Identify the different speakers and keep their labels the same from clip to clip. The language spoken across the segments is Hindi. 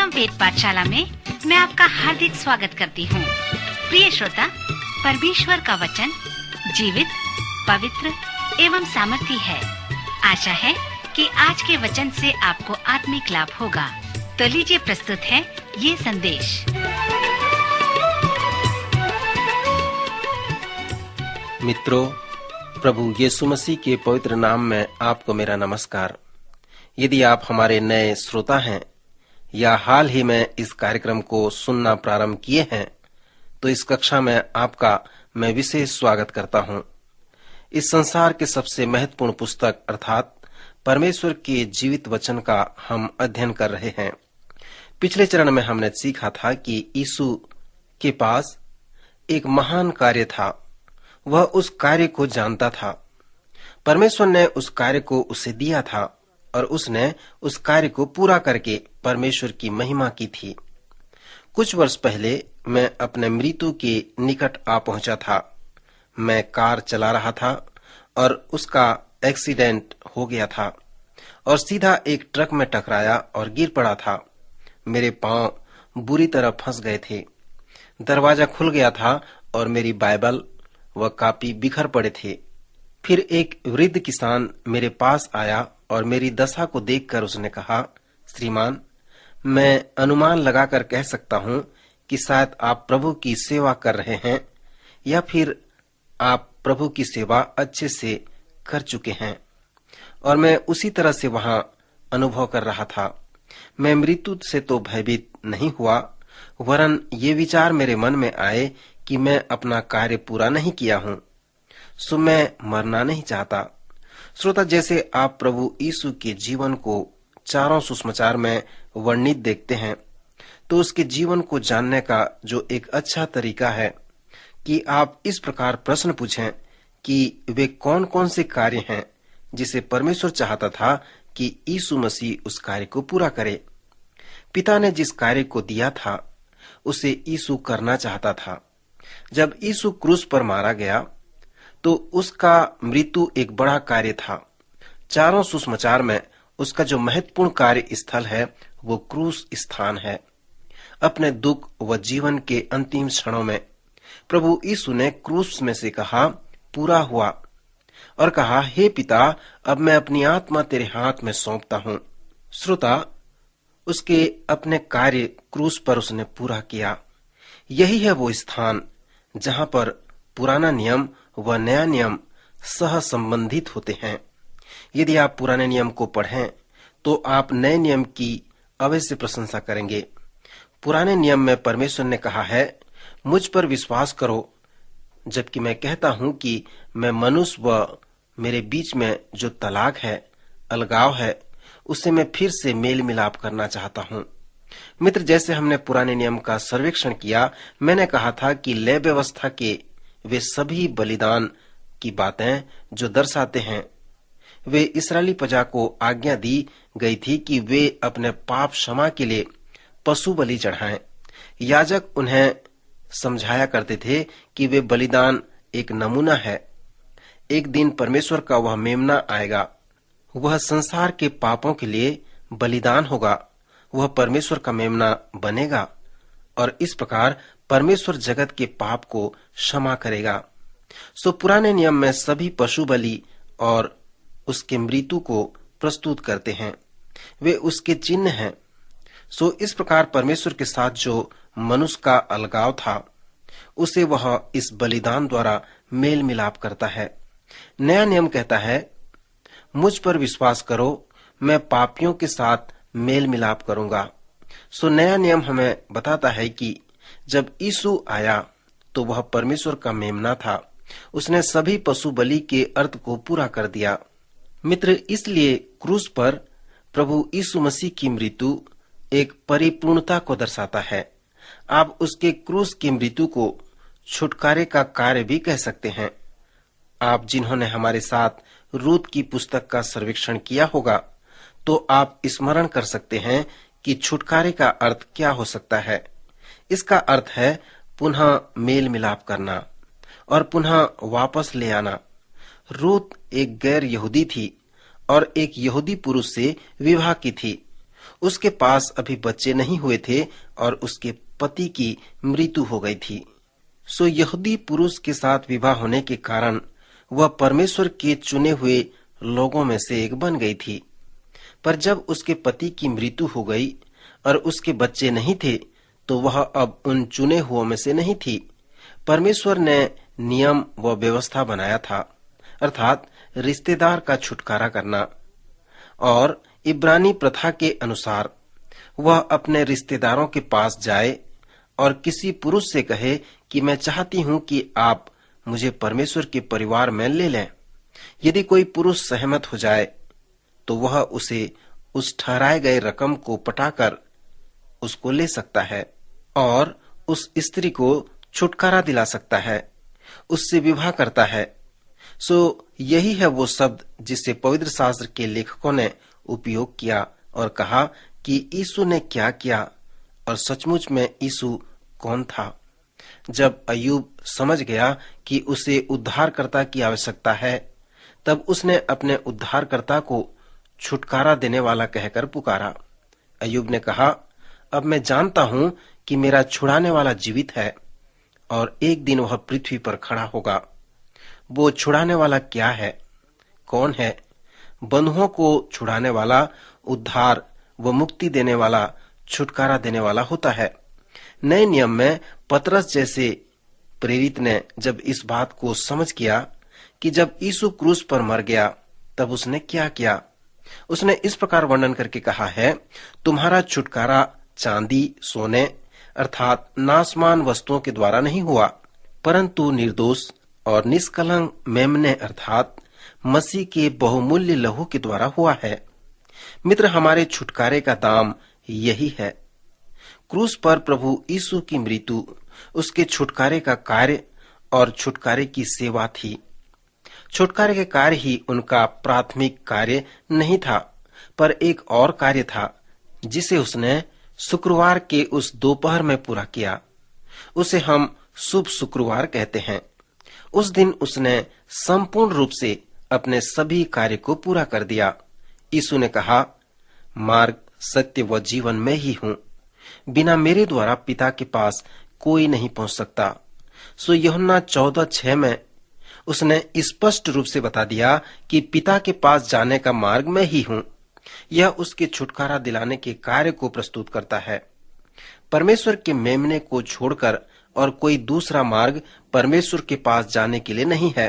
Speaker 1: कार्यक्रम वेद पाठशाला में मैं आपका हार्दिक स्वागत करती हूँ। प्रिय श्रोता, परमेश्वर का वचन जीवित, पवित्र एवं सामर्थी है। आशा है कि आज के वचन से आपको आत्मिक लाभ होगा। तो लीजिए प्रस्तुत है ये संदेश।
Speaker 2: मित्रों, प्रभु यीशु मसीह के पवित्र नाम में आपको मेरा नमस्कार। यदि आप हमारे नए श्रोता हैं या हाल ही में इस कार्यक्रम को सुनना प्रारंभ किए हैं, तो इस कक्षा में आपका मैं विशेष स्वागत करता हूं। इस संसार के सबसे महत्वपूर्ण पुस्तक अर्थात परमेश्वर के जीवित वचन का हम अध्ययन कर रहे हैं। पिछले चरण में हमने सीखा था कि यीशु के पास एक महान कार्य था। वह उस कार्य को जानता था। परमेश्वर ने उस कार्य को उसे दिया था और उसने उस कार्य को पूरा करके परमेश्वर की महिमा की थी। कुछ वर्ष पहले मैं अपने मृत्यु के निकट आ पहुंचा था। मैं कार चला रहा था और उसका एक्सीडेंट हो गया था और सीधा एक ट्रक में टकराया और गिर पड़ा था। मेरे पांव बुरी तरह फंस गए थे। दरवाजा खुल गया था और मेरी बाइबल व कापी बिखर पड़े थे। फिर एक वृद्ध किसान मेरे पास आया और मेरी दशा को देखकर उसने कहा, श्रीमान, मैं अनुमान लगाकर कह सकता हूं कि शायद आप प्रभु की सेवा कर रहे हैं या फिर आप प्रभु की सेवा अच्छे से कर चुके हैं। और मैं उसी तरह से वहां अनुभव कर रहा था। मैं मृत्यु से तो भयभीत नहीं हुआ, वरन ये विचार मेरे मन में आए कि मैं अपना कार्य पूरा नहीं किया हूं, सो मैं मरना नहीं चाहता। श्रोता, जैसे आप प्रभु यीशु के जीवन को चारों सुसमाचार में वर्णित देखते हैं, तो उसके जीवन को जानने का जो एक अच्छा तरीका है कि आप इस प्रकार प्रश्न पूछें कि वे कौन कौन से कार्य हैं जिसे परमेश्वर चाहता था कि यीशु मसीह उस कार्य को पूरा करे। पिता ने जिस कार्य को दिया था उसे यीशु करना चाहता था। जब यीशु क्रूस पर मारा गया तो उसका मृत्यु एक बड़ा कार्य था। चारों सुसमाचार में उसका जो महत्वपूर्ण कार्य स्थल है वो क्रूस स्थान है। अपने दुख व जीवन के अंतिम क्षणों में प्रभु यीशु ने क्रूस में से कहा, पूरा हुआ, और कहा, हे पिता, अब मैं अपनी आत्मा तेरे हाथ में सौंपता हूँ। श्रोता, उसके अपने कार्य क्रूस पर उसने पूरा किया। यही है वो स्थान जहाँ पर पुराना नियम व नया नियम सह संबंधित होते हैं। यदि आप पुराने नियम को पढ़ें तो आप नए नियम की अवश्य प्रशंसा करेंगे। पुराने नियम में परमेश्वर ने कहा है, मुझ पर विश्वास करो, जबकि मैं कहता हूं कि मैं मनुष्य व मेरे बीच में जो तलाक है, अलगाव है, उसे मैं फिर से मेल मिलाप करना चाहता हूं। मित्र, जैसे हमने पुराने नियम का सर्वेक्षण किया, मैंने कहा था कि लय व्यवस्था के वे सभी बलिदान की बातें जो दर्शाते हैं, वे इस्राएली प्रजा को आज्ञा दी गई थी कि वे अपने पाप क्षमा के लिए पशु बलि चढ़ाएं। याजक उन्हें समझाया करते थे कि वे बलिदान एक नमूना है। एक दिन परमेश्वर का वह मेमना आएगा, वह संसार के पापों के लिए बलिदान होगा, वह परमेश्वर का मेमना बनेगा और इस प्रकार परमेश्वर जगत के पाप को क्षमा करेगा। सो पुराने नियम में सभी पशु बलि और उसके मृत्यु को प्रस्तुत करते हैं, वे उसके चिन्ह हैं। सो इस प्रकार परमेश्वर के साथ जो मनुष्य का अलगाव था, उसे वह इस बलिदान द्वारा मेल मिलाप करता है। नया नियम कहता है, मुझ पर विश्वास करो, मैं पापियों के साथ मेल मिलाप करूंगा। सो नया नियम हमें बताता है कि जब यीशु आया तो वह परमेश्वर का मेमना था। उसने सभी पशु बलि के अर्थ को पूरा कर दिया। मित्र, इसलिए क्रूस पर प्रभु यीशु मसीह की मृत्यु एक परिपूर्णता को दर्शाता है। आप उसके क्रूस की मृत्यु को छुटकारे का कार्य भी कह सकते हैं। आप जिन्होंने हमारे साथ रूत की पुस्तक का सर्वेक्षण किया होगा, तो आप स्मरण कर सकते हैं कि छुटकारे का अर्थ क्या हो सकता है। इसका अर्थ है पुनः मेल मिलाप करना और पुनः वापस ले आना। रूत एक गैर यहूदी थी और एक यहूदी पुरुष से विवाह की थी। उसके पास अभी बच्चे नहीं हुए थे और उसके पति की मृत्यु हो गई थी। सो यहूदी पुरुष के साथ विवाह होने के कारण वह परमेश्वर के चुने हुए लोगों में से एक बन गई थी। पर जब उसके पति की मृत्यु हो गई और उसके बच्चे नहीं थे, तो वह अब उन चुने हुओं में से नहीं थी। परमेश्वर ने नियम व व्यवस्था बनाया था, अर्थात रिश्तेदार का छुटकारा करना। और इब्रानी प्रथा के अनुसार वह अपने रिश्तेदारों के पास जाए और किसी पुरुष से कहे कि मैं चाहती हूं कि आप मुझे परमेश्वर के परिवार में ले लें। यदि कोई पुरुष सहमत हो जाए तो वह उसे उस ठहराए गए रकम को पटाकर उसको ले सकता है और उस स्त्री को छुटकारा दिला सकता है, उससे विवाह करता है। सो यही है वो शब्द जिसे पवित्र शास्त्र के लेखकों ने उपयोग किया और कहा कि यीशु ने क्या किया और सचमुच में यीशु कौन था। जब अय्यूब समझ गया कि उसे उद्धारकर्ता की आवश्यकता है, तब उसने अपने उद्धारकर्ता को छुटकारा देने वाला कहकर पुकारा। अय्यूब ने कहा, अब मैं जानता हूं कि मेरा छुड़ाने वाला जीवित है और एक दिन वह पृथ्वी पर खड़ा होगा। वो छुड़ाने वाला क्या है, कौन है? बंधुओं को छुड़ाने वाला, उद्धार व मुक्ति देने वाला, छुटकारा देने वाला होता है। नए नियम में पतरस जैसे प्रेरित ने जब इस बात को समझ किया कि जब यीशु क्रूस पर मर गया, तब उसने क्या किया, उसने इस प्रकार वर्णन करके कहा है, तुम्हारा छुटकारा चांदी सोने अर्थात नाशमान वस्तुओं के द्वारा नहीं हुआ, परंतु निर्दोष और निष्कलंक मेमने अर्थात मसीह के बहुमूल्य लहू के द्वारा हुआ है। मित्र, हमारे छुटकारे का दाम यही है। क्रूस पर प्रभु यीशु की मृत्यु उसके छुटकारे का कार्य और छुटकारे की सेवा थी। छुटकारे के कार्य ही उनका प्राथमिक कार्य नहीं था, पर एक और कार्य था जिसे उसने शुक्रवार के उस दोपहर में पूरा किया। उसे हम शुभ शुक्रवार कहते हैं। उस दिन उसने संपूर्ण रूप से अपने सभी कार्य को पूरा कर दिया। यीशु ने कहा, मार्ग, सत्य व जीवन मैं ही हूं, बिना मेरे द्वारा पिता के पास कोई नहीं पहुंच सकता। सो यूहन्ना 14:6 में उसने स्पष्ट रूप से बता दिया कि पिता के पास जाने का मार्ग मैं ही हूं। यह उसके छुटकारा दिलाने के कार्य को प्रस्तुत करता है। परमेश्वर के मेमने को छोड़कर और कोई दूसरा मार्ग परमेश्वर के पास जाने के लिए नहीं है।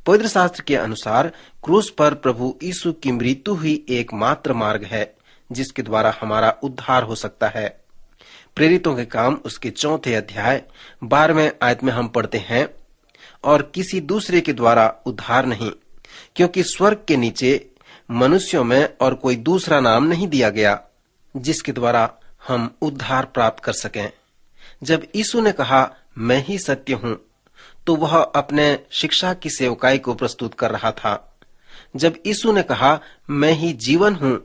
Speaker 2: पवित्र शास्त्र के अनुसार क्रूस पर प्रभु यीशु की मृत्यु ही एकमात्र मार्ग है जिसके द्वारा हमारा उद्धार हो सकता है। प्रेरितों के काम उसके 4 अध्याय 12वें आयत में हम पढ़ते हैं, और किसी दूसरे के द्वारा उद्धार नहीं, क्योंकि स्वर्ग के नीचे मनुष्यों में और कोई दूसरा नाम नहीं दिया गया जिसके द्वारा हम उद्धार प्राप्त कर सकें। जब यीशु ने कहा, मैं ही सत्य हूं, तो वह अपने शिक्षा की सेवकाई को प्रस्तुत कर रहा था। जब यीशु ने कहा, मैं ही जीवन हूं,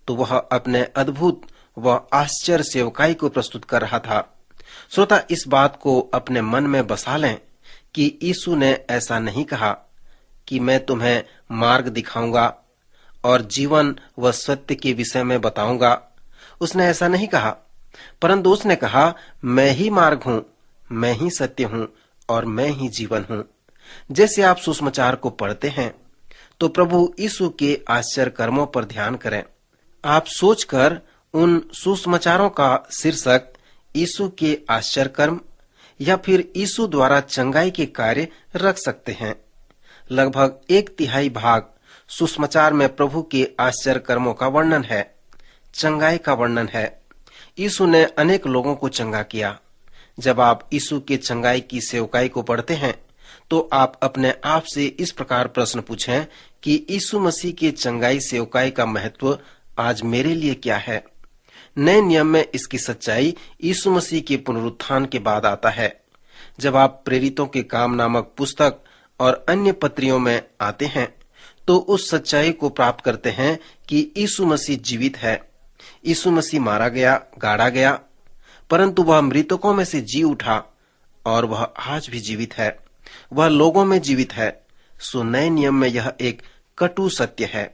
Speaker 2: तो वह अपने अद्भुत व आश्चर्य सेवकाई को प्रस्तुत कर रहा था। श्रोता, इस बात को अपने मन में बसा लें कि यीशु ने ऐसा नहीं कहा कि मैं तुम्हें मार्ग दिखाऊंगा और जीवन व सत्य के विषय में बताऊंगा। उसने ऐसा नहीं कहा, परंतु उसने कहा, मैं ही मार्ग हूं, मैं ही सत्य हूं और मैं ही जीवन हूं। जैसे आप सुसमाचार को पढ़ते हैं तो प्रभु यीशु के आश्चर्य कर्मों पर ध्यान करें। आप सोचकर उन सुसमाचारों का शीर्षक यीशु के आश्चर्य कर्म या फिर यीशु द्वारा चंगाई के कार्य रख सकते हैं। लगभग 1/3 भाग सुसमाचार में प्रभु के आश्चर्य कर्मों का वर्णन है, चंगाई का वर्णन है। यीशु ने अनेक लोगों को चंगा किया। जब आप यीशु के चंगाई की सेवकाई को पढ़ते हैं तो आप अपने आप से इस प्रकार प्रश्न पूछें कि यीशु मसीह के चंगाई सेवकाई का महत्व आज मेरे लिए क्या है। नए नियम में इसकी सच्चाई यीशु मसीह के पुनरुत्थान के बाद आता है। जब आप प्रेरितों के काम नामक पुस्तक और अन्य पत्रियों में आते हैं तो उस सच्चाई को प्राप्त करते हैं कि यीशु मसीह जीवित है। यीशु मसीह मारा गया, गाड़ा गया, परंतु वह मृतकों में से जी उठा और वह आज भी जीवित है, वह लोगों में जीवित है। सो नए नियम में यह एक कटु सत्य है।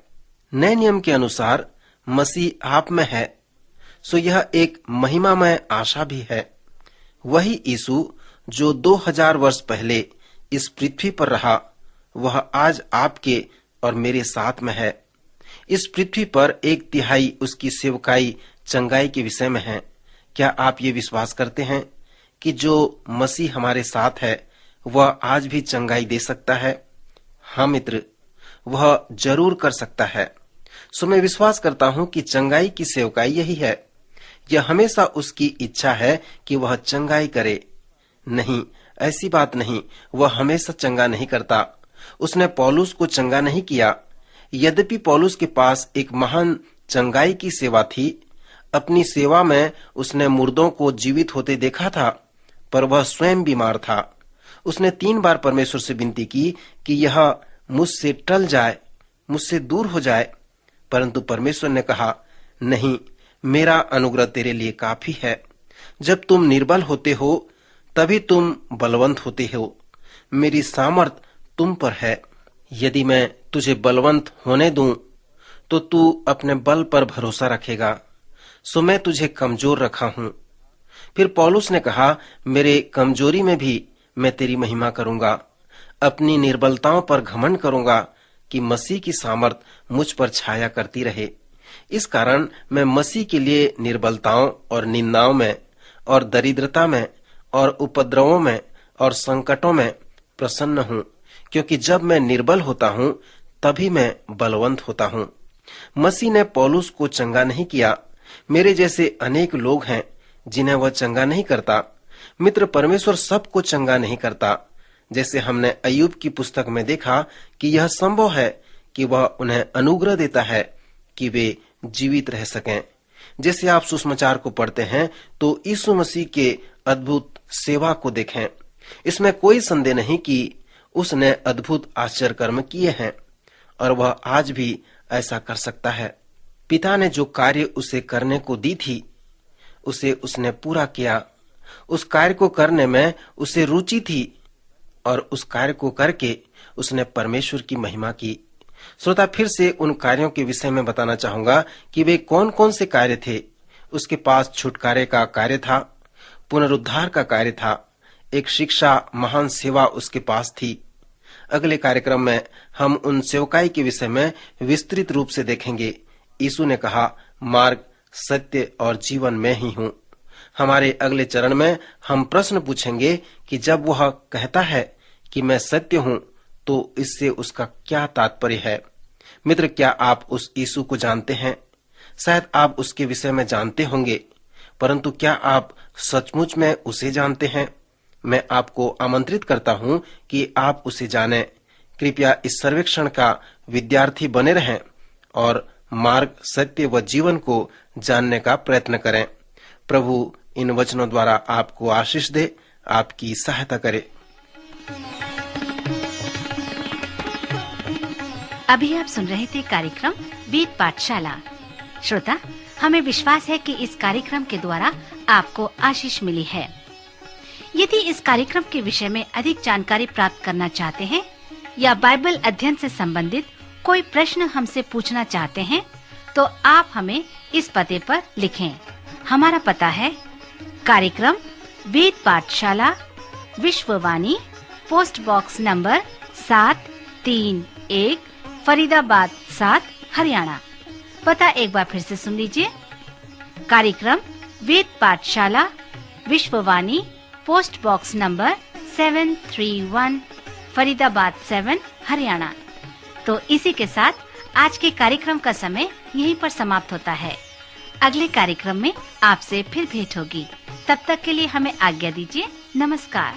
Speaker 2: नए नियम के अनुसार मसीह आप में है, सो यह एक महिमामय आशा भी है। वही यीशु जो 2000 वर्ष पहले इस पृथ्वी पर रहा, वह आज आपके और मेरे साथ में है। इस पृथ्वी पर 1/3 उसकी सेवकाई चंगाई के विषय में है। क्या आप ये विश्वास करते हैं कि जो मसीह हमारे साथ है वह आज भी चंगाई दे सकता है? हाँ मित्र, वह जरूर कर सकता है। सो मैं विश्वास करता हूँ कि चंगाई की सेवकाई यही है। यह हमेशा उसकी इच्छा है कि वह चंगाई करे। नहीं, ऐसी बात नहीं, वह हमेशा चंगा नहीं करता। उसने पौलुस को चंगा नहीं किया। यद्यपि पौलुस के पास एक महान चंगाई की सेवा थी, अपनी सेवा में उसने मुर्दों को जीवित होते देखा था, पर वह स्वयं बीमार था। उसने 3 बार परमेश्वर से विनती की कि यह मुझसे टल जाए, मुझसे दूर हो जाए, परंतु परमेश्वर ने कहा, नहीं, मेरा अनुग्रह तेरे लिए काफी है। जब तुम निर्बल होते हो तभी तुम बलवंत होते हो। मेरी सामर्थ तुम पर है। यदि मैं तुझे बलवंत होने दूं तो तू अपने बल पर भरोसा रखेगा। सो मैं तुझे कमजोर रखा हूं। फिर पौलुस ने कहा, मेरे कमजोरी में भी मैं तेरी महिमा करूंगा। अपनी निर्बलताओं पर घमंड करूंगा कि मसीह की सामर्थ मुझ पर छाया करती रहे। इस कारण मैं मसीह के लिए निर्बलताओं और निंदाओं में और दरिद्रता में और उपद्रवों में और संकटों में प्रसन्न हूं, क्योंकि जब मैं निर्बल होता हूं तभी मैं बलवंत होता हूं। मसीह ने पौलुस को चंगा नहीं किया। मेरे जैसे अनेक लोग हैं जिन्हें वह चंगा नहीं करता। मित्र, परमेश्वर सबको चंगा नहीं करता। जैसे हमने अय्यूब की पुस्तक में देखा कि यह संभव है कि वह उन्हें अनुग्रह देता है कि वे जीवित रह सकें। जैसे आप सुसमाचार को पढ़ते हैं तो यीशु मसीह के अद्भुत सेवा को देखें। इसमें कोई संदेह नहीं कि उसने अद्भुत आश्चर्य कर्म किए हैं और वह आज भी ऐसा कर सकता है। पिता ने जो कार्य उसे करने को दी थी उसे उसने पूरा किया। उस कार्य को करने में उसे रुचि थी और उस कार्य को करके उसने परमेश्वर की महिमा की। श्रोता, फिर से उन कार्यों के विषय में बताना चाहूंगा कि वे कौन कौन से कार्य थे। उसके पास छुटकारे का कार्य था, पुनरुद्धार का कार्य था, एक शिक्षा, महान सेवा उसके पास थी। अगले कार्यक्रम में हम उन सेवकाई के विषय में विस्तृत रूप से देखेंगे। यीशु ने कहा, मार्ग, सत्य और जीवन मैं ही हूँ। हमारे अगले चरण में हम प्रश्न पूछेंगे कि जब वह कहता है कि मैं सत्य हूँ तो इससे उसका क्या तात्पर्य है। मित्र, क्या आप उस यीशु को जानते हैं? शायद आप उसके विषय में जानते होंगे, परंतु क्या आप सचमुच में उसे जानते हैं? मैं आपको आमंत्रित करता हूं कि आप उसे जानें। कृपया इस सर्वेक्षण का विद्यार्थी बने रहें और मार्ग, सत्य व जीवन को जानने का प्रयत्न करें। प्रभु इन वचनों द्वारा आपको आशीष दे, आपकी सहायता करे।
Speaker 1: अभी आप सुन रहे थे कार्यक्रम वेद पाठशाला। श्रोता, हमें विश्वास है कि इस कार्यक्रम के द्वारा आपको आशीष मिली है। यदि इस कार्यक्रम के विषय में अधिक जानकारी प्राप्त करना चाहते हैं या बाइबल अध्ययन से संबंधित कोई प्रश्न हमसे पूछना चाहते हैं, तो आप हमें इस पते पर लिखें। हमारा पता है कार्यक्रम Ved Pathshala, Vishwavani, post box number 731, Faridabad 7, Haryana. पता एक बार फिर से सुन लीजिए। कार्यक्रम Ved Pathshala, Vishwavani, post box number 731, Faridabad 7, Haryana. तो इसी के साथ आज के कार्यक्रम का समय यहीं पर समाप्त होता है। अगले कार्यक्रम में आपसे फिर भेंट होगी। तब तक के लिए हमें आज्ञा दीजिए। नमस्कार।